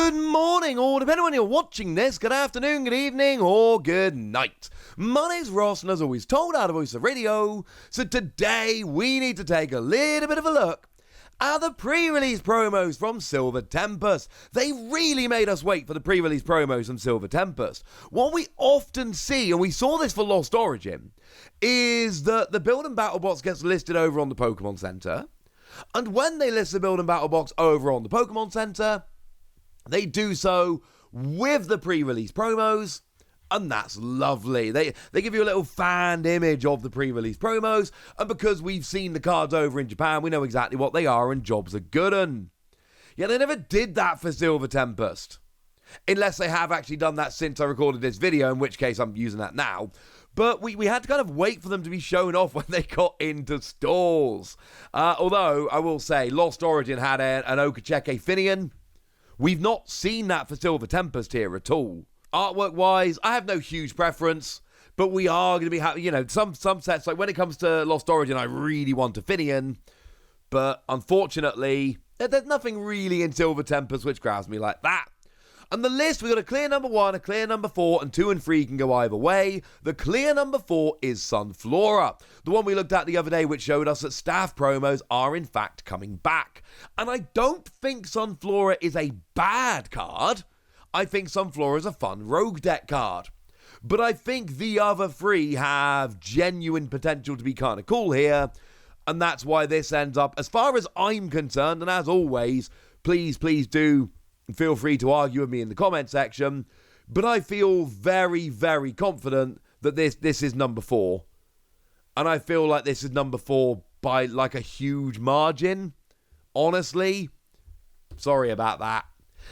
Good morning, or depending on when you're watching this, good afternoon, good evening, or good night. My name's Ross, and as always told out of Voice of Radio, so today we need to take a little bit of a look at the pre-release promos from Silver Tempest. They really made us wait for the pre-release promos from Silver Tempest. What we often see, and we saw this for Lost Origin, is that the build and battle box gets listed over on the Pokemon Center, and when they list the build and battle box over on the Pokemon Center, they do so with the pre-release promos, and that's lovely. They give you a little fanned image of the pre-release promos, and because we've seen the cards over in Japan, we know exactly what they are, and jobs are good. And yeah, they never did that for Silver Tempest. Unless they have actually done that since I recorded this video, in which case I'm using that now. But we had to kind of wait for them to be shown off when they got into stores. Although, I will say, Lost Origin had an Okacheke Finian. We've not seen that for Silver Tempest here at all. Artwork-wise, I have no huge preference, but we are going to be happy. You know, some sets, like when it comes to Lost Origin, I really want a Finian, but unfortunately, there's nothing really in Silver Tempest which grabs me like that. And the list, we've got a clear number 1, a clear number 4, and 2 and 3 can go either way. The clear number 4 is Sunflora, the one we looked at the other day, which showed us that staff promos are in fact coming back. And I don't think Sunflora is a bad card. I think Sunflora is a fun rogue deck card. But I think the other 3 have genuine potential to be kind of cool here. And that's why this ends up, as far as I'm concerned, and as always, please do feel free to argue with me in the comment section, but I feel very, very confident that this is number 4. And I feel like this is number 4 by like a huge margin. Honestly, sorry about that.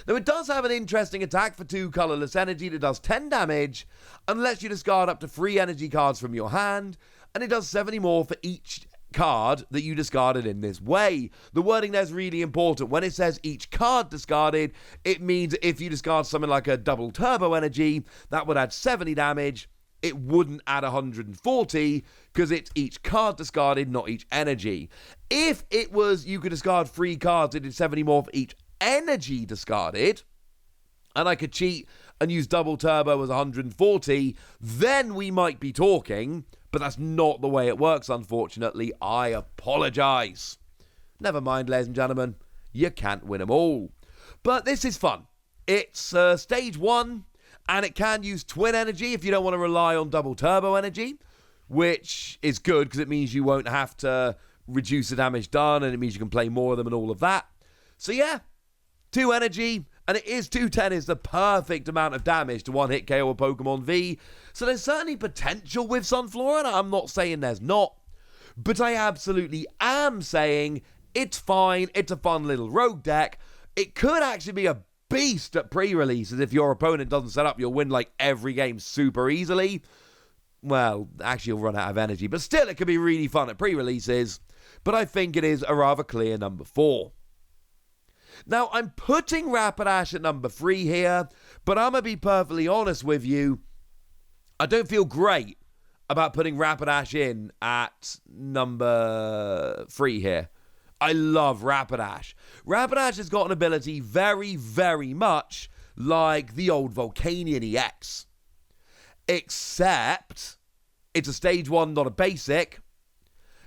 Now, it does have an interesting attack for 2 colorless energy that does 10 damage and lets you discard up to 3 energy cards from your hand, and it does 70 more for each card that you discarded in this way. The wording there is really important. When it says each card discarded, it means if you discard something like a double turbo energy, that would add 70 damage. It wouldn't add 140 because it's each card discarded, not each energy. If it was you could discard 3 cards, it did 70 more for each energy discarded, and I could cheat and use double turbo as 140, then we might be talking. But that's not the way it works, unfortunately. I apologise. Never mind, ladies and gentlemen. You can't win them all. But this is fun. It's stage 1, and it can use twin energy if you don't want to rely on double turbo energy, which is good because it means you won't have to reduce the damage done, and it means you can play more of them and all of that. So yeah, 2 energy. And it is 210 is the perfect amount of damage to one hit KO a Pokemon V. So there's certainly potential with Sunflora, and I'm not saying there's not. But I absolutely am saying it's fine. It's a fun little rogue deck. It could actually be a beast at pre-releases. If your opponent doesn't set up, you'll win like every game super easily. Well, actually you'll run out of energy. But still, it could be really fun at pre-releases. But I think it is a rather clear number 4. Now, I'm putting Rapidash at number 3 here, but I'm going to be perfectly honest with you. I don't feel great about putting Rapidash in at number 3 here. I love Rapidash. Rapidash has got an ability very, very much like the old Volcanion EX. Except, it's a stage 1, not a basic.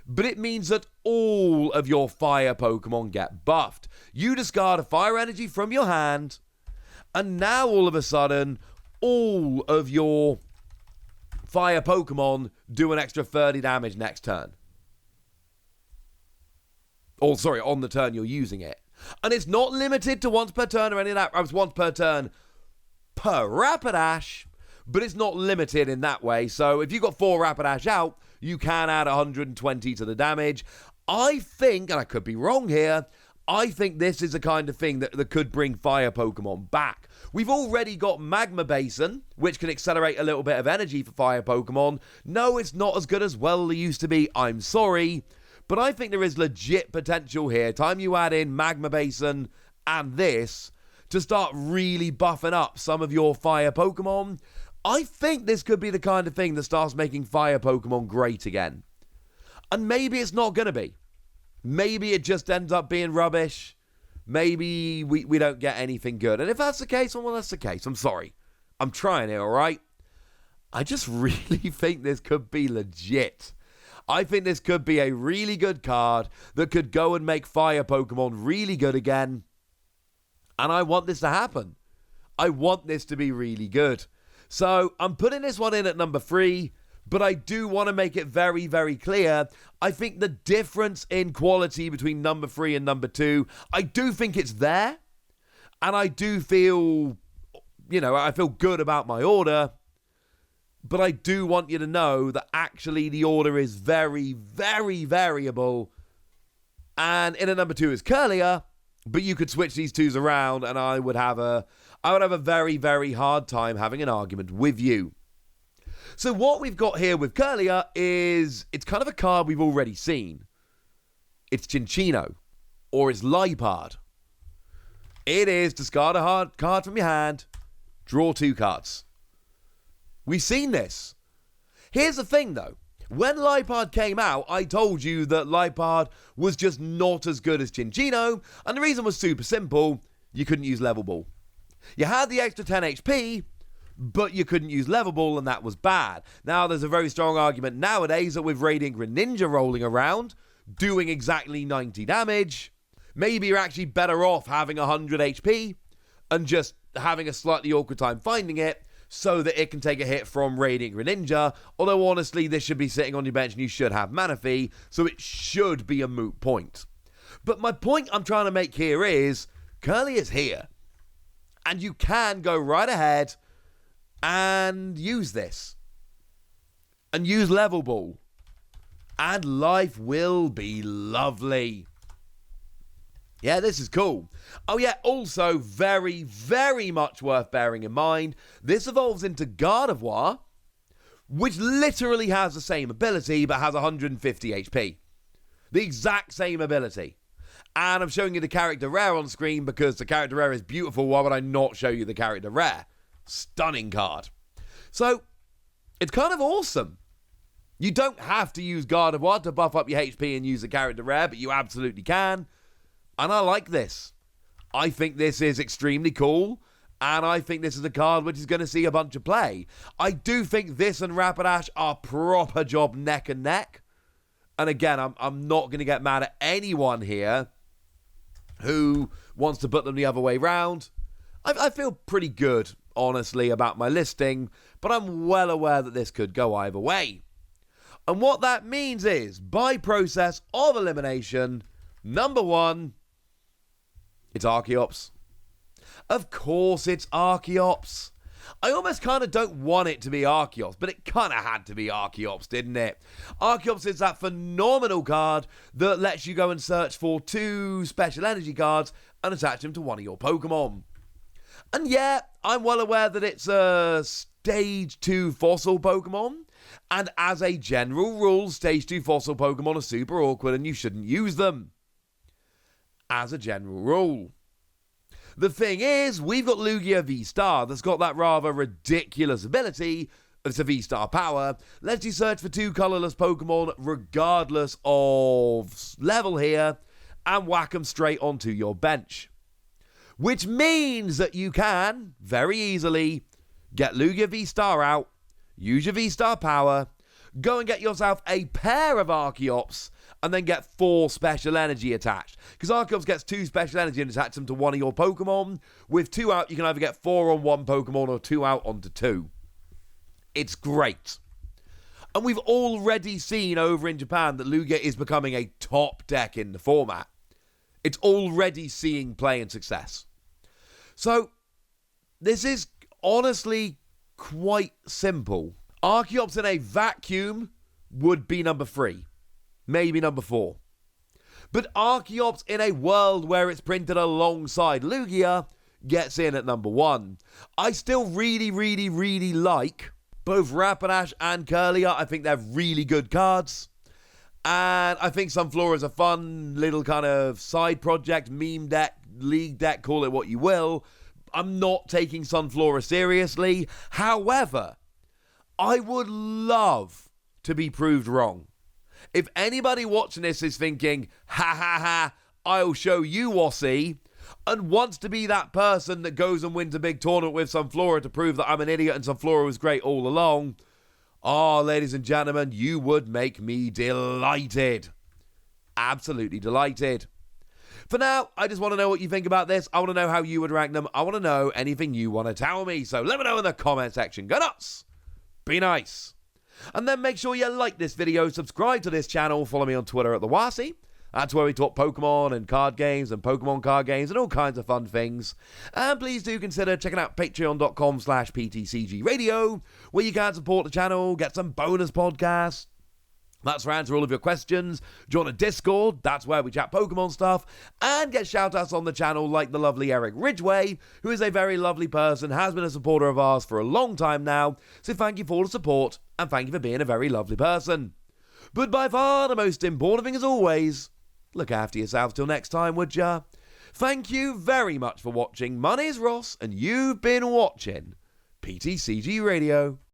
But it means that all of your fire Pokemon get buffed. You discard a fire energy from your hand, and now all of a sudden, all of your fire Pokemon do an extra 30 damage next turn. Or, sorry, on the turn you're using it. And it's not limited to once per turn or any of that. It's once per turn per Rapidash, but it's not limited in that way. So if you've got 4 Rapidash out, you can add 120 to the damage. I think, and I could be wrong here, I think this is the kind of thing that could bring fire Pokemon back. We've already got Magma Basin, which can accelerate a little bit of energy for fire Pokemon. No, it's not as good as well used to be. I'm sorry. But I think there is legit potential here. Time you add in Magma Basin and this to start really buffing up some of your fire Pokemon. I think this could be the kind of thing that starts making fire Pokemon great again. And maybe it's not going to be. Maybe it just ends up being rubbish. maybe we don't get anything good. And if that's the case, well, that's the case. I'm sorry. I'm trying it, all right? I just really think this could be legit. I think this could be a really good card that could go and make fire Pokemon really good again. And I want this to happen. I want this to be really good. So I'm putting this one in at number 3, but I do want to make it very, very clear. I think the difference in quality between number 3 and number 2, I do think it's there. And I do feel, I feel good about my order. But I do want you to know that actually the order is very, very variable. And in a number 2 is Kirlia, but you could switch these twos around and I would have a very, very hard time having an argument with you. So what we've got here with Kirlia is, it's kind of a card we've already seen. It's Cinccino, or it's Lipard. It is discard a hard card from your hand, draw 2 cards. We've seen this. Here's the thing, though. When Lipard came out, I told you that Lipard was just not as good as Cinccino, and the reason was super simple. You couldn't use Level Ball. You had the extra 10 HP, but you couldn't use Level Ball, and that was bad. Now, there's a very strong argument nowadays that with Radiant Greninja rolling around, doing exactly 90 damage, maybe you're actually better off having 100 HP and just having a slightly awkward time finding it, so that it can take a hit from Radiant Greninja, although honestly this should be sitting on your bench and you should have Manaphy, so it should be a moot point. But my point I'm trying to make here is, Kirlia is here, and you can go right ahead and use this, and use Level Ball, and life will be lovely. Yeah, this is cool. Oh yeah, also very, very much worth bearing in mind, this evolves into Gardevoir, which literally has the same ability, but has 150 HP. The exact same ability. And I'm showing you the character rare on screen because the character rare is beautiful. Why would I not show you the character rare? Stunning card. So, it's kind of awesome. You don't have to use Gardevoir to buff up your HP and use the character rare, but you absolutely can. And I like this. I think this is extremely cool. And I think this is a card which is going to see a bunch of play. I do think this and Rapidash are proper job neck and neck. And again, I'm not going to get mad at anyone here who wants to put them the other way round. I feel pretty good, honestly, about my listing. But I'm well aware that this could go either way. And what that means is, by process of elimination, number 1... it's Archeops. Of course it's Archeops. I almost kind of don't want it to be Archeops, but it kind of had to be Archeops, didn't it? Archeops is that phenomenal card that lets you go and search for 2 special energy cards and attach them to one of your Pokemon. And yeah, I'm well aware that it's a Stage 2 fossil Pokemon, and as a general rule, Stage 2 fossil Pokemon are super awkward and you shouldn't use them. As a general rule. The thing is, we've got Lugia V-Star that's got that rather ridiculous ability. It's a V-Star power. Lets you search for 2 colorless Pokemon regardless of level here and whack them straight onto your bench. Which means that you can, very easily, get Lugia V-Star out, use your V-Star power, go and get yourself a pair of Archeops, and then get 4 special energy attached. Because Archeops gets 2 special energy and attach them to one of your Pokemon. With 2 out, you can either get 4 on one Pokemon or 2 out onto 2. It's great. And we've already seen over in Japan that Lugia is becoming a top deck in the format. It's already seeing play and success. So, this is honestly quite simple. Archeops in a vacuum would be number 3. Maybe number 4. But Archeops in a world where it's printed alongside Lugia gets in at number 1. I still really, really, really like both Rapidash and Kirlia. I think they're really good cards. And I think Sunflora is a fun little kind of side project, meme deck, league deck, call it what you will. I'm not taking Sunflora seriously. However, I would love to be proved wrong. If anybody watching this is thinking, ha ha ha, I'll show you, Wassy, and wants to be that person that goes and wins a big tournament with Sunflora to prove that I'm an idiot and Sunflora was great all along, ladies and gentlemen, you would make me delighted. Absolutely delighted. For now, I just want to know what you think about this. I want to know how you would rank them. I want to know anything you want to tell me. So let me know in the comment section. Go nuts. Be nice. And then make sure you like this video, subscribe to this channel, follow me on Twitter at TheWasi. That's where we talk Pokemon and card games and Pokemon card games and all kinds of fun things. And please do consider checking out patreon.com/PTCG Radio, where you can support the channel, get some bonus podcasts. That's where I answer all of your questions. Join a Discord, that's where we chat Pokemon stuff, and get shout-outs on the channel like the lovely Eric Ridgway, who is a very lovely person, has been a supporter of ours for a long time now, so thank you for all the support, and thank you for being a very lovely person. But by far the most important thing as always, look after yourselves till next time, would ya? Thank you very much for watching. My name's Ross, and you've been watching PTCG Radio.